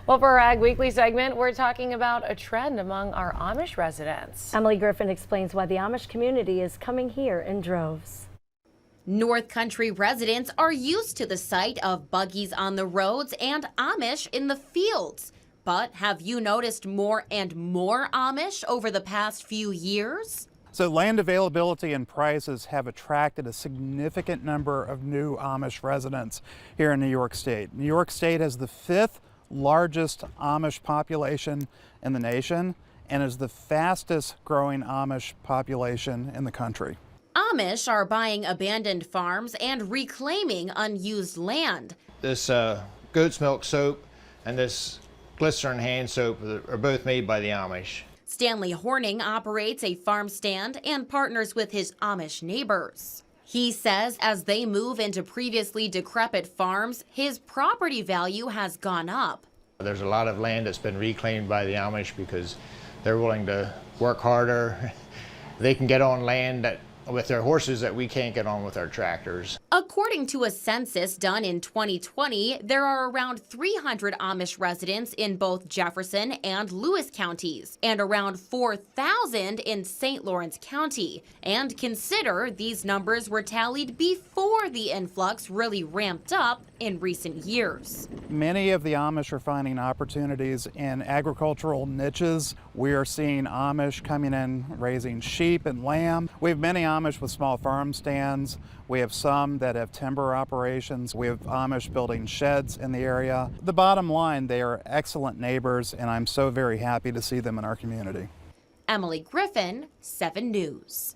Well, for our Ag Weekly segment, we're talking about a trend among our Amish residents. Emily Griffin explains why the Amish community is coming here in droves. North Country residents are used to the sight of buggies on the roads and Amish in the fields. But have you noticed more and more Amish over the past few years? So land availability and prices have attracted a significant number of new Amish residents here in New York State. New York State has the 5th largest Amish population in the nation and is the fastest growing Amish population in the country. Amish are buying abandoned farms and reclaiming unused land. This goat's milk soap and this glycerin hand soap are both made by the Amish. Stanley Horning operates a farm stand and partners with his Amish neighbors. He says as they move into previously decrepit farms, his property value has gone up. There's a lot of land that's been reclaimed by the Amish because they're willing to work harder. They can get on land with their horses that we can't get on with our tractors. According to a census done in 2020, there are around 300 Amish residents in both Jefferson and Lewis counties, and around 4,000 in St. Lawrence County. And consider these numbers were tallied before the influx really ramped up in recent years. Many of the Amish are finding opportunities in agricultural niches. We are seeing Amish coming in raising sheep and lamb. We have many Amish with small farm stands. We have some that have timber operations. We have Amish building sheds in the area. The bottom line, they are excellent neighbors, and I'm so very happy to see them in our community. Emily Griffin, 7 News.